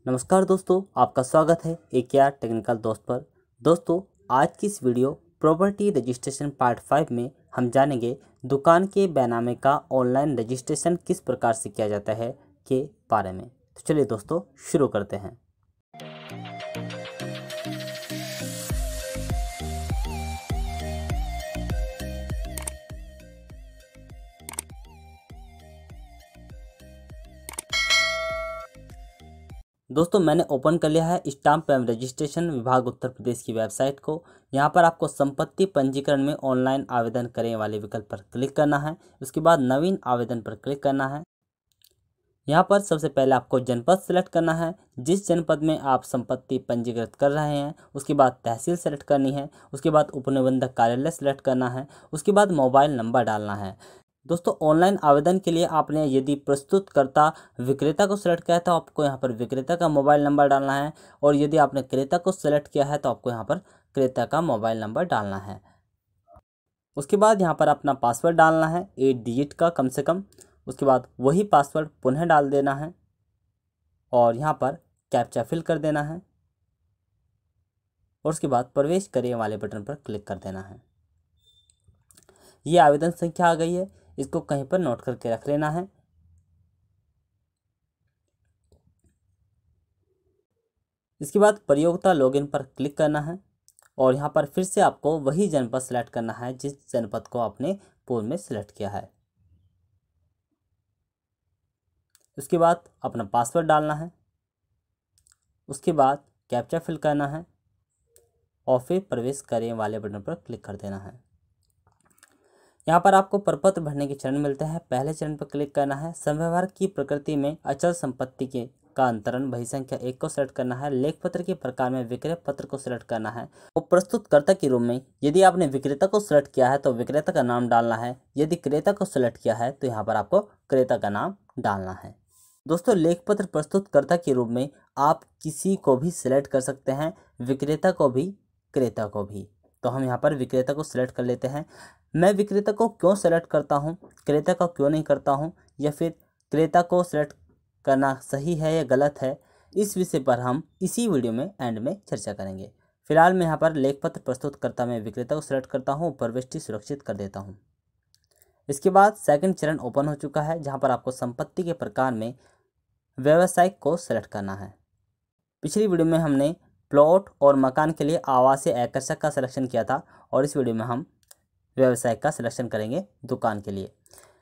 नमस्कार दोस्तों, आपका स्वागत है एक यार टेक्निकल दोस्त पर। दोस्तों, आज की इस वीडियो प्रॉपर्टी रजिस्ट्रेशन पार्ट 5 में हम जानेंगे दुकान के बैनामे का ऑनलाइन रजिस्ट्रेशन किस प्रकार से किया जाता है के बारे में। तो चलिए दोस्तों शुरू करते हैं। दोस्तों, मैंने ओपन कर लिया है स्टाम्प एवं रजिस्ट्रेशन विभाग उत्तर प्रदेश की वेबसाइट को। यहाँ पर आपको संपत्ति पंजीकरण में ऑनलाइन आवेदन करें वाले विकल्प पर क्लिक करना है। उसके बाद नवीन आवेदन पर क्लिक करना है। यहाँ पर सबसे पहले आपको जनपद सेलेक्ट करना है, जिस जनपद में आप संपत्ति पंजीकृत कर रहे हैं। उसके बाद तहसील सेलेक्ट करनी है। उसके बाद उपनिबंधक कार्यालय सेलेक्ट करना है। उसके बाद मोबाइल नंबर डालना है। दोस्तों, ऑनलाइन आवेदन के लिए आपने यदि प्रस्तुतकर्ता विक्रेता को सेलेक्ट किया है तो आपको यहाँ पर विक्रेता का मोबाइल नंबर डालना है, और यदि आपने क्रेता को सेलेक्ट किया है तो आपको यहाँ पर क्रेता का मोबाइल नंबर डालना है। उसके बाद यहाँ पर अपना पासवर्ड डालना है 8 डिजिट का कम से कम। उसके बाद वही पासवर्ड पुनः डाल देना है और यहाँ पर कैप्चा फिल कर देना है, और उसके बाद प्रवेश करें वाले बटन पर क्लिक कर देना है। ये आवेदन संख्या आ गई है, इसको कहीं पर नोट करके रख लेना है। इसके बाद प्रयोक्ता लॉगिन पर क्लिक करना है, और यहाँ पर फिर से आपको वही जनपद सेलेक्ट करना है जिस जनपद को आपने पूर्व में सेलेक्ट किया है। उसके बाद अपना पासवर्ड डालना है। उसके बाद कैप्चा फिल करना है और फिर प्रवेश करें वाले बटन पर क्लिक कर देना है। यहाँ पर आपको प्रपत्र भरने के चरण मिलते हैं। पहले चरण पर क्लिक करना है। संव्यवहार की प्रकृति में अचल संपत्ति के का अंतरण बही संख्या 1 को सेलेक्ट करना है। लेख पत्र के प्रकार में विक्रय पत्र को सेलेक्ट करना है। और प्रस्तुतकर्ता के रूप में यदि आपने विक्रेता को सेलेक्ट किया है तो विक्रेता का नाम डालना है। यदि क्रेता को सेलेक्ट किया है तो यहाँ पर आपको क्रेता का नाम डालना है। दोस्तों, लेख पत्र प्रस्तुतकर्ता के रूप में आप किसी को भी सिलेक्ट कर सकते हैं, विक्रेता को भी क्रेता को भी। तो हम यहाँ पर विक्रेता को सिलेक्ट कर लेते हैं। मैं विक्रेता को क्यों सेलेक्ट करता हूँ, क्रेता को क्यों नहीं करता हूँ, या फिर क्रेता को सिलेक्ट करना सही है या गलत है, इस विषय पर हम इसी वीडियो में एंड में चर्चा करेंगे। फिलहाल मैं यहाँ पर लेख पत्र प्रस्तुतकर्ता में विक्रेता को सिलेक्ट करता हूँ, प्रविष्टि सुरक्षित कर देता हूँ। इसके बाद सेकंड चरण ओपन हो चुका है, जहाँ पर आपको संपत्ति के प्रकार में व्यवसायिक को सेलेक्ट करना है। पिछली वीडियो में हमने प्लॉट और मकान के लिए आवासीय आकर्षक का सिलेक्शन किया था, और इस वीडियो में हम व्यवसायिक का सिलेक्शन करेंगे दुकान के लिए।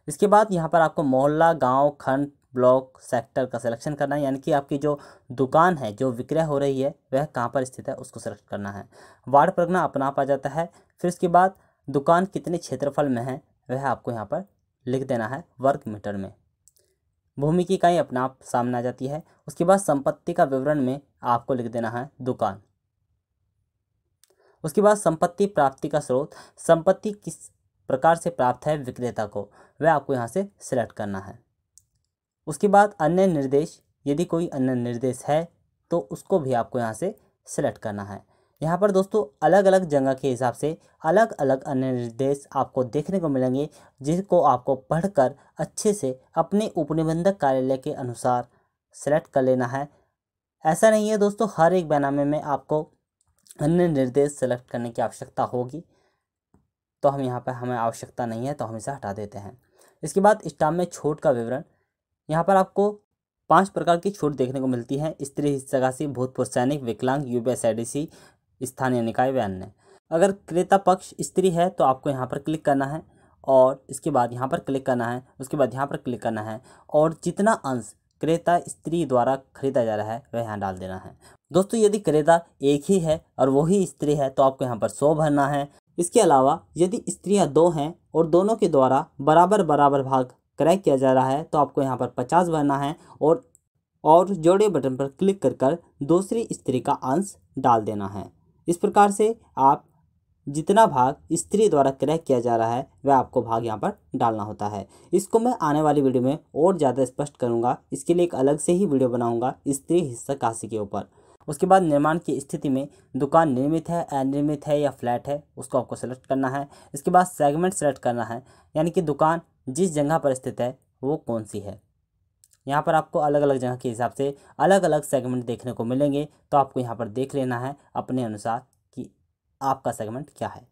इसके बाद यहाँ पर आपको मोहल्ला, गांव, खंड, ब्लॉक, सेक्टर का सिलेक्शन करना है, यानी कि आपकी जो दुकान है, जो विक्रय हो रही है, वह कहाँ पर स्थित है उसको सेलेक्ट करना है। वार्ड परगना अपना आप आ जाता है। फिर इसके बाद दुकान कितने क्षेत्रफल में है वह आपको यहाँ पर लिख देना है वर्ग मीटर में। भूमि की इकाई अपना आप सामने आ जाती है। उसके बाद संपत्ति का विवरण में आपको लिख देना है दुकान। उसके बाद संपत्ति प्राप्ति का स्रोत, संपत्ति किस प्रकार से प्राप्त है विक्रेता को, वह आपको यहाँ से सिलेक्ट करना है। उसके बाद अन्य निर्देश, यदि कोई अन्य निर्देश है तो उसको भी आपको यहाँ से सिलेक्ट करना है। यहाँ पर दोस्तों अलग अलग जगह के हिसाब से अलग अलग अन्य निर्देश आपको देखने को मिलेंगे, जिसको आपको पढ़कर अच्छे से अपने उपनिबंधक कार्यालय के अनुसार सेलेक्ट कर लेना है। ऐसा नहीं है दोस्तों हर एक बैनामे में आपको अन्य निर्देश सेलेक्ट करने की आवश्यकता होगी, तो हम यहाँ पर हमें आवश्यकता नहीं है तो हम इसे हटा देते हैं। इसके बाद स्टाम्प में छूट का विवरण, यहाँ पर आपको 5 प्रकार की छूट देखने को मिलती है। स्त्री हिस्सेदारी, भूतपूर्व सैनिक, विकलांग, यूपीएसआईडीसी, स्थानीय निकाय व अन्य। अगर क्रेता पक्ष स्त्री है तो आपको यहाँ पर क्लिक करना है, और इसके बाद यहाँ पर क्लिक करना है। उसके बाद यहाँ पर क्लिक करना है, और जितना अंश क्रेता स्त्री द्वारा खरीदा जा रहा है वह यहाँ डाल देना है। दोस्तों, यदि क्रेता एक ही है और वही स्त्री है तो आपको यहाँ पर 100 भरना है। इसके अलावा यदि स्त्रियाँ 2 हैं और दोनों के द्वारा बराबर बराबर भाग क्रय किया जा रहा है तो आपको यहाँ पर 50 भरना है, और जोड़े बटन पर क्लिक कर दूसरी स्त्री का अंश डाल देना है। इस प्रकार से आप जितना भाग स्त्री द्वारा क्रय किया जा रहा है वह आपको भाग यहाँ पर डालना होता है। इसको मैं आने वाली वीडियो में और ज़्यादा स्पष्ट करूँगा। इसके लिए एक अलग से ही वीडियो बनाऊँगा स्त्री हिस्सेदारी के ऊपर। उसके बाद निर्माण की स्थिति में दुकान निर्मित है, अनिर्मित है या फ्लैट है, उसको आपको सेलेक्ट करना है। इसके बाद सेगमेंट सेलेक्ट करना है, यानी कि दुकान जिस जगह पर स्थित है वो कौन सी है। यहाँ पर आपको अलग अलग जगह के हिसाब से अलग अलग सेगमेंट देखने को मिलेंगे, तो आपको यहाँ पर देख लेना है अपने अनुसार कि आपका सेगमेंट क्या है।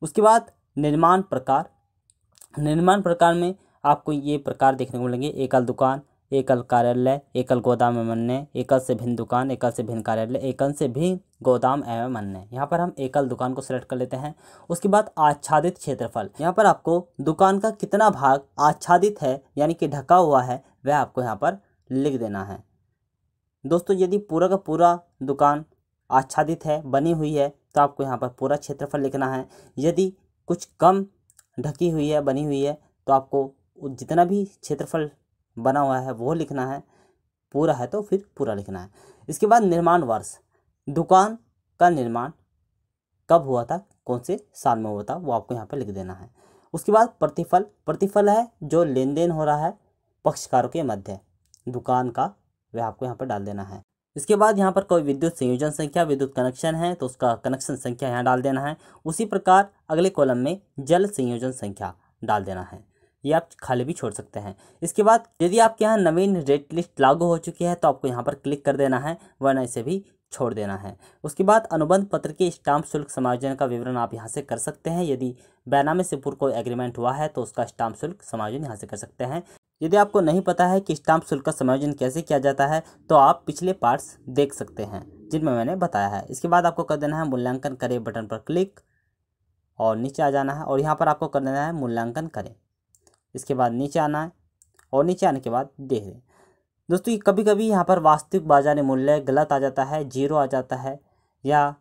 उसके बाद निर्माण प्रकार। निर्माण प्रकार में आपको ये प्रकार देखने को मिलेंगे: एकल दुकान, एकल कार्यालय, एकल गोदाम एवं अन्य, एकल से भिन्न दुकान, एकल से भिन्न कार्यालय, एकल से भिन्न गोदाम एवं अन्य। यहाँ पर हम एकल दुकान को सेलेक्ट कर लेते हैं। उसके बाद आच्छादित क्षेत्रफल। यहाँ पर आपको दुकान का कितना भाग आच्छादित है यानी कि ढका हुआ है वह आपको यहाँ पर लिख देना है। दोस्तों यदि पूरा का पूरा दुकान आच्छादित है, बनी हुई है, तो आपको यहाँ पर पूरा क्षेत्रफल लिखना है। यदि कुछ कम ढकी हुई है, बनी हुई है, तो आपको जितना भी क्षेत्रफल बना हुआ है वो लिखना है। पूरा है तो फिर पूरा लिखना है। इसके बाद निर्माण वर्ष। दुकान का निर्माण कब हुआ था, कौन से साल में हुआ था, वो आपको यहाँ पर लिख देना है। उसके बाद प्रतिफल। प्रतिफल है जो लेन देन हो रहा है पक्षकारों के मध्य दुकान का, वह आपको यहाँ पर डाल देना है। इसके बाद यहाँ पर कोई विद्युत संयोजन संख्या, विद्युत कनेक्शन है तो उसका कनेक्शन संख्या यहाँ डाल देना है। उसी प्रकार अगले कॉलम में जल संयोजन संख्या डाल देना है, ये आप खाली भी छोड़ सकते हैं। इसके बाद यदि आपके यहाँ नवीन रेट लिस्ट लागू हो चुकी है तो आपको यहाँ पर क्लिक कर देना है, वरना इसे भी छोड़ देना है। उसके बाद अनुबंध पत्र के स्टाम्प शुल्क समायोजन का विवरण आप यहाँ से कर सकते हैं। यदि बैनामी से पूर्व कोई एग्रीमेंट हुआ है तो उसका स्टाम्प शुल्क समायोजन यहाँ से कर सकते हैं। यदि आपको नहीं पता है कि स्टाम्प शुल्क का समायोजन कैसे किया जाता है तो आप पिछले पार्ट्स देख सकते हैं जिनमें मैंने बताया है। इसके बाद आपको कर देना है मूल्यांकन करें बटन पर क्लिक और नीचे आ जाना है और यहाँ पर आपको कर देना है मूल्यांकन करें। इसके बाद नीचे आना है और नीचे आने के बाद देख लें दोस्तों, ये कभी कभी यहाँ पर वास्तविक बाजार मूल्य गलत आ जाता है, जीरो आ जाता है या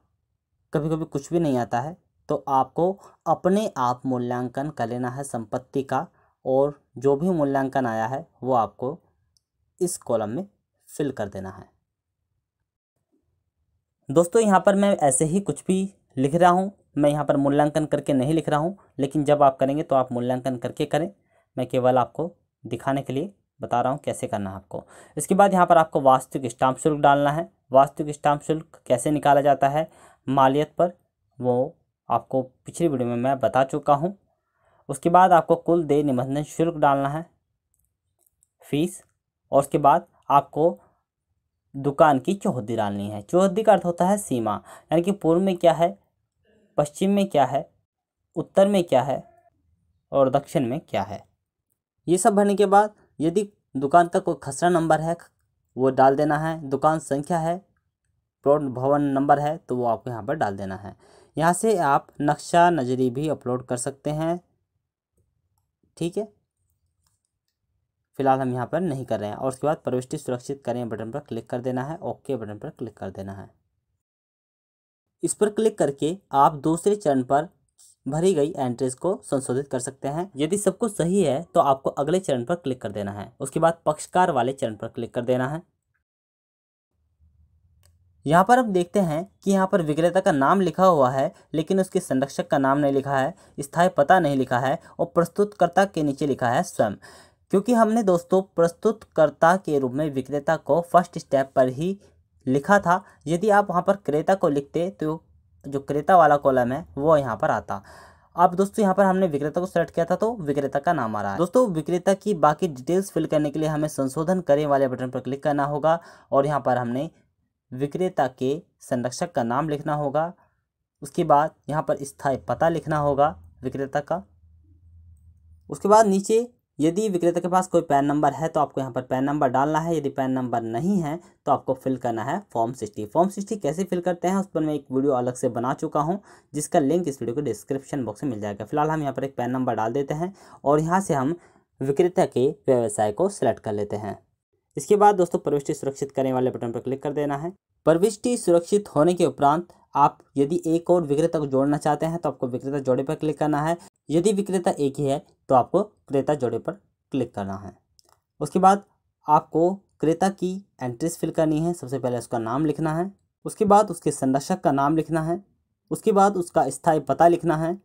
कभी कभी कुछ भी नहीं आता है, तो आपको अपने आप मूल्यांकन कर लेना है संपत्ति का, और जो भी मूल्यांकन आया है वो आपको इस कॉलम में फिल कर देना है। दोस्तों यहाँ पर मैं ऐसे ही कुछ भी लिख रहा हूँ, मैं यहाँ पर मूल्यांकन करके नहीं लिख रहा हूँ, लेकिन जब आप करेंगे तो आप मूल्यांकन करके करें। मैं केवल आपको दिखाने के लिए बता रहा हूँ कैसे करना है आपको। इसके बाद यहाँ पर आपको वास्तविक स्टाम्प शुल्क डालना है। वास्तविक स्टाम्प शुल्क कैसे निकाला जाता है मालियत पर, वो आपको पिछली वीडियो में मैं बता चुका हूँ। उसके बाद आपको कुल देय निबंधन शुल्क डालना है, फीस, और उसके बाद आपको दुकान की चौहद्दी डालनी है। चौहद्दी का अर्थ होता है सीमा, यानी कि पूर्व में क्या है, पश्चिम में क्या है, उत्तर में क्या है और दक्षिण में क्या है। ये सब भरने के बाद यदि दुकान का कोई खसरा नंबर है वो डाल देना है, दुकान संख्या है, प्लॉट भवन नंबर है तो वो आपको यहाँ पर डाल देना है। यहाँ से आप नक्शा नज़री भी अपलोड कर सकते हैं, ठीक है। फिलहाल हम यहाँ पर नहीं कर रहे हैं। और उसके बाद प्रविष्टि सुरक्षित करें बटन पर क्लिक कर देना है, ओके बटन पर क्लिक कर देना है। इस पर क्लिक करके आप दूसरे चरण पर भरी गई एंट्रीज को संशोधित कर सकते हैं। यदि सब कुछ सही है तो आपको अगले चरण पर क्लिक कर देना है। उसके बाद पक्षकार वाले चरण पर क्लिक कर देना है। यहाँ पर हम देखते हैं कि यहाँ पर विक्रेता का नाम लिखा हुआ है लेकिन उसके संरक्षक का नाम नहीं लिखा है, स्थायी पता नहीं लिखा है और प्रस्तुतकर्ता के नीचे लिखा है स्वयं। क्योंकि हमने दोस्तों प्रस्तुतकर्ता के रूप में विक्रेता को फर्स्ट स्टेप पर ही लिखा था। यदि आप वहाँ पर क्रेता को लिखते तो जो क्रेता वाला कॉलम है वो यहाँ पर आता। अब दोस्तों यहाँ पर हमने विक्रेता को सेलेक्ट किया था तो विक्रेता का नाम आ रहा है। दोस्तों विक्रेता की बाकी डिटेल्स फिल करने के लिए हमें संशोधन करें वाले बटन पर क्लिक करना होगा और यहाँ पर हमने विक्रेता के संरक्षक का नाम लिखना होगा। उसके बाद यहाँ पर स्थायी पता लिखना होगा विक्रेता का। उसके बाद नीचे यदि विक्रेता के पास कोई पैन नंबर है तो आपको यहाँ पर पैन नंबर डालना है। यदि पैन नंबर नहीं है तो आपको फिल करना है फॉर्म 60। फॉर्म 60 कैसे फिल करते हैं उस पर मैं एक वीडियो अलग से बना चुका हूँ जिसका लिंक इस वीडियो के डिस्क्रिप्शन बॉक्स में मिल जाएगा। फिलहाल हम यहाँ पर एक पैन नंबर डाल देते हैं और यहाँ से हम विक्रेता के व्यवसाय को सिलेक्ट कर लेते हैं। इसके बाद दोस्तों प्रविष्टि सुरक्षित करने वाले बटन पर क्लिक कर देना है। प्रविष्टि सुरक्षित होने के उपरांत आप यदि एक और विक्रेता को जोड़ना चाहते हैं तो आपको विक्रेता जोड़े पर क्लिक करना है। यदि विक्रेता एक ही है तो आपको क्रेता जोड़े पर क्लिक करना है। उसके बाद आपको क्रेता की एंट्रीज फिल करनी है। सबसे पहले उसका नाम लिखना है, उसके बाद उसके संरक्षक का नाम लिखना है, उसके बाद उसका स्थायी पता लिखना है।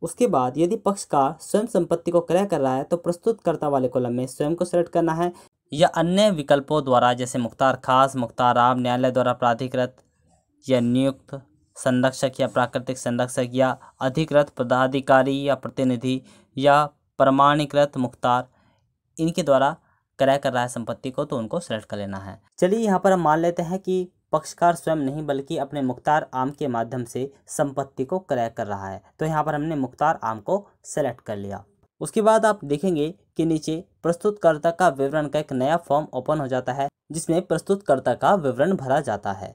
उसके बाद यदि पक्षकार स्वयं संपत्ति को क्रय कर रहा है तो प्रस्तुतकर्ता वाले कॉलम में स्वयं को सेलेक्ट करना है या अन्य विकल्पों द्वारा जैसे मुख्तार खास, मुख्तार आम, न्यायालय द्वारा प्राधिकृत या नियुक्त संरक्षक या प्राकृतिक संरक्षक या अधिकृत पदाधिकारी या प्रतिनिधि या प्रमाणीकृत मुख्तार, इनके द्वारा क्रय कर रहा है संपत्ति को, तो उनको सेलेक्ट कर लेना है। चलिए यहाँ पर हम मान लेते हैं कि पक्षकार स्वयं नहीं बल्कि अपने मुख्तार आम के माध्यम से संपत्ति को क्रय कर रहा है। तो यहाँ पर हमने मुख्तार आम को सेलेक्ट कर लिया। उसके बाद आप देखेंगे कि नीचे प्रस्तुतकर्ता का विवरण का एक नया फॉर्म ओपन हो जाता है, जिसमें प्रस्तुतकर्ता का विवरण भरा जाता है।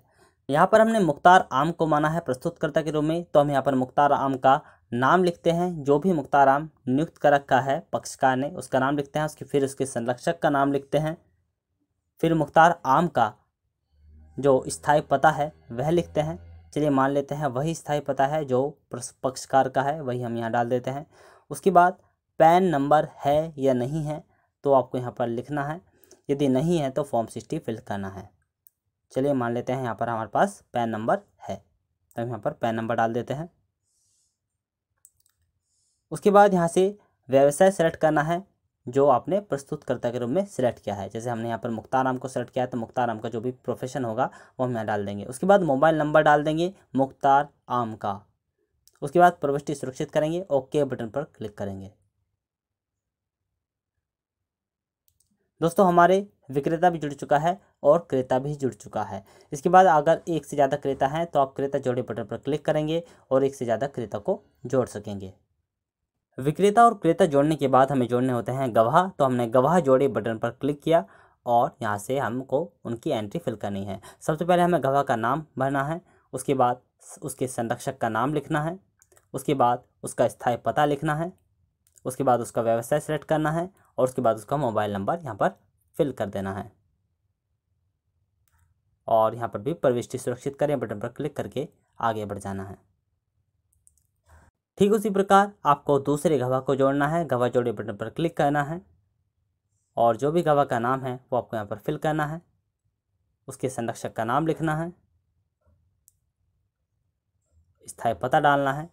यहाँ पर हमने मुख्तार आम को माना है प्रस्तुतकर्ता के रूप में, तो हम यहाँ पर मुख्तार आम का नाम लिखते हैं। जो भी मुख्तार आम नियुक्त कर रखा है पक्षकार ने, उसका नाम लिखते हैं। फिर उसके संरक्षक का नाम लिखते हैं। फिर मुख्तार आम का जो स्थायी पता है वह लिखते हैं। चलिए मान लेते हैं वही स्थायी पता है जो पक्षकार का है, वही हम यहाँ डाल देते हैं। उसके बाद पैन नंबर है या नहीं है तो आपको यहाँ पर लिखना है। यदि नहीं है तो फॉर्म 60 फिल करना है। चलिए मान लेते हैं यहाँ पर हमारे पास पैन नंबर है, तो हम यहाँ पर पैन नंबर डाल देते हैं। उसके बाद यहाँ से व्यवसाय सेलेक्ट करना है जो आपने प्रस्तुतकर्ता के रूप में सिलेक्ट किया है। जैसे हमने यहाँ पर मुख्तार आम को सेलेक्ट किया है, तो मुख्तार आम का जो भी प्रोफेशन होगा वो हम यहाँ डाल देंगे। उसके बाद मोबाइल नंबर डाल देंगे मुख्तार आम का। उसके बाद प्रविष्टि सुरक्षित करेंगे, ओके बटन पर क्लिक करेंगे। दोस्तों हमारे विक्रेता भी जुड़ चुका है और क्रेता भी जुड़ चुका है। इसके बाद अगर एक से ज़्यादा क्रेता हैं तो आप क्रेता जोड़े बटन पर क्लिक करेंगे और एक से ज़्यादा क्रेता को जोड़ सकेंगे। विक्रेता और क्रेता जोड़ने के बाद हमें जोड़ने होते हैं गवाह, तो हमने गवाह जोड़े बटन पर क्लिक किया और यहाँ से हमको उनकी एंट्री फिल करनी है। सबसे पहले हमें गवाह का नाम भरना है, उसके बाद उसके संरक्षक का नाम लिखना है, उसके बाद उसका स्थायी पता लिखना है, उसके बाद उसका व्यवसाय सेलेक्ट करना है और उसके बाद उसका मोबाइल नंबर यहाँ पर फिल कर देना है। और यहाँ पर भी प्रविष्टि सुरक्षित करें बटन पर क्लिक करके आगे बढ़ जाना है। ठीक उसी प्रकार आपको दूसरे गवाह को जोड़ना है। गवाह जोड़े बटन पर क्लिक करना है और जो भी गवाह का नाम है वो आपको यहाँ पर फिल करना है। उसके संरक्षक का नाम लिखना है, स्थायी पता डालना है,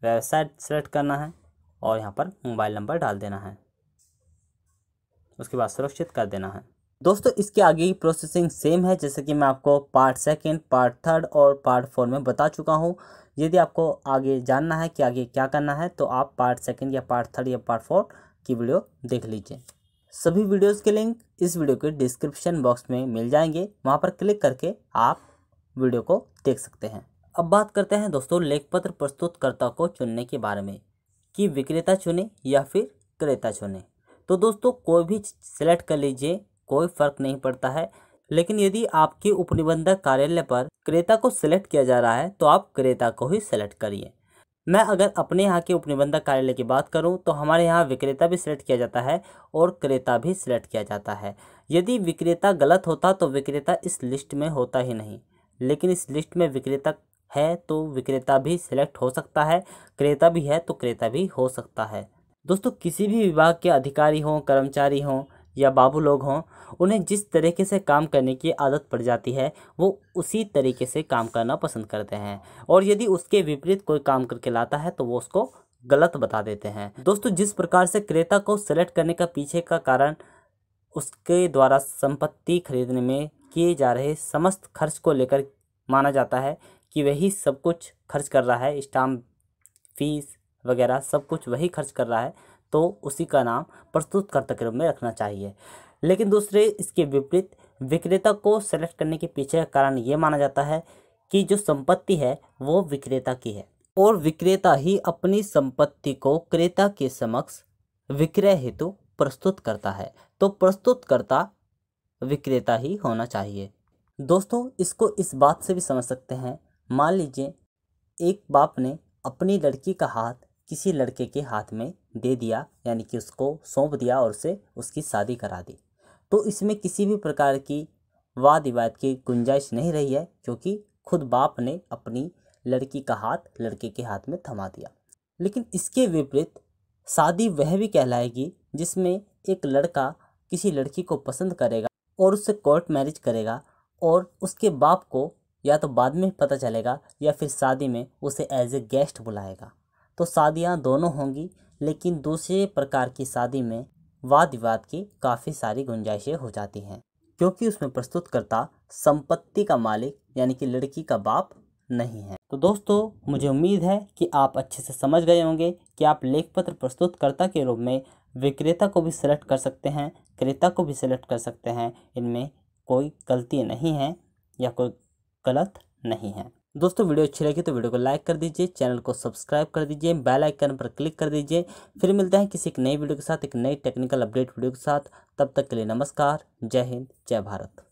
व्यवसाय सेलेक्ट करना है और यहाँ पर मोबाइल नंबर डाल देना है। उसके बाद सुरक्षित कर देना है। दोस्तों इसके आगे की प्रोसेसिंग सेम है जैसे कि मैं आपको पार्ट 2, पार्ट 3 और पार्ट 4 में बता चुका हूँ। यदि आपको आगे जानना है कि आगे क्या करना है तो आप पार्ट 2 या पार्ट 3 या पार्ट 4 की वीडियो देख लीजिए। सभी वीडियोस के लिंक इस वीडियो के डिस्क्रिप्शन बॉक्स में मिल जाएंगे, वहाँ पर क्लिक करके आप वीडियो को देख सकते हैं। अब बात करते हैं दोस्तों लेखपत्र प्रस्तुतकर्ता को चुनने के बारे में कि विक्रेता चुने या फिर क्रेता चुने। तो दोस्तों कोई भी सिलेक्ट कर लीजिए, कोई फ़र्क नहीं पड़ता है। लेकिन यदि आपके उपनिबंधक कार्यालय पर क्रेता को सिलेक्ट किया जा रहा है तो आप क्रेता को ही सिलेक्ट करिए। मैं अगर अपने यहाँ के उपनिबंधक कार्यालय की बात करूँ तो हमारे यहाँ विक्रेता भी सिलेक्ट किया जाता है और क्रेता भी सिलेक्ट किया जाता है। यदि विक्रेता गलत होता तो विक्रेता इस लिस्ट में होता ही नहीं, लेकिन इस लिस्ट में विक्रेता है तो विक्रेता भी सिलेक्ट हो सकता है, क्रेता भी है तो क्रेता भी हो सकता है। दोस्तों किसी भी विभाग के अधिकारी हों, कर्मचारी हों या बाबू लोग हों, उन्हें जिस तरीके से काम करने की आदत पड़ जाती है वो उसी तरीके से काम करना पसंद करते हैं और यदि उसके विपरीत कोई काम करके लाता है तो वो उसको गलत बता देते हैं। दोस्तों जिस प्रकार से क्रेता को सेलेक्ट करने का पीछे का कारण उसके द्वारा संपत्ति खरीदने में किए जा रहे समस्त खर्च को लेकर माना जाता है कि वही सब कुछ खर्च कर रहा है, स्टाम्प फीस वगैरह सब कुछ वही खर्च कर रहा है, तो उसी का नाम प्रस्तुतकर्ता के रूप में रखना चाहिए। लेकिन दूसरे इसके विपरीत विक्रेता को सेलेक्ट करने के पीछे का कारण ये माना जाता है कि जो संपत्ति है वो विक्रेता की है और विक्रेता ही अपनी संपत्ति को क्रेता के समक्ष विक्रय हेतु प्रस्तुत करता है, तो प्रस्तुतकर्ता विक्रेता ही होना चाहिए। दोस्तों इसको इस बात से भी समझ सकते हैं, मान लीजिए एक बाप ने अपनी लड़की का हाथ किसी लड़के के हाथ में दे दिया, यानी कि उसको सौंप दिया और उससे उसकी शादी करा दी, तो इसमें किसी भी प्रकार की वाद विवाद की गुंजाइश नहीं रही है क्योंकि खुद बाप ने अपनी लड़की का हाथ लड़के के हाथ में थमा दिया। लेकिन इसके विपरीत शादी वह भी कहलाएगी जिसमें एक लड़का किसी लड़की को पसंद करेगा और उससे कोर्ट मैरिज करेगा और उसके बाप को या तो बाद में पता चलेगा या फिर शादी में उसे एज ए गेस्ट बुलाएगा। तो शादियां दोनों होंगी, लेकिन दूसरे प्रकार की शादी में वाद विवाद की काफ़ी सारी गुंजाइशें हो जाती हैं क्योंकि उसमें प्रस्तुतकर्ता संपत्ति का मालिक यानी कि लड़की का बाप नहीं है। तो दोस्तों मुझे उम्मीद है कि आप अच्छे से समझ गए होंगे कि आप लेखपत्र प्रस्तुतकर्ता के रूप में विक्रेता को भी सिलेक्ट कर सकते हैं, विक्रेता को भी सिलेक्ट कर सकते हैं। इनमें कोई गलती नहीं है या कोई गलत नहीं है। दोस्तों वीडियो अच्छी लगी तो वीडियो को लाइक कर दीजिए, चैनल को सब्सक्राइब कर दीजिए, बेल आइकन पर क्लिक कर दीजिए। फिर मिलते हैं किसी एक नई वीडियो के साथ, एक नई टेक्निकल अपडेट वीडियो के साथ। तब तक के लिए नमस्कार, जय हिंद, जय भारत।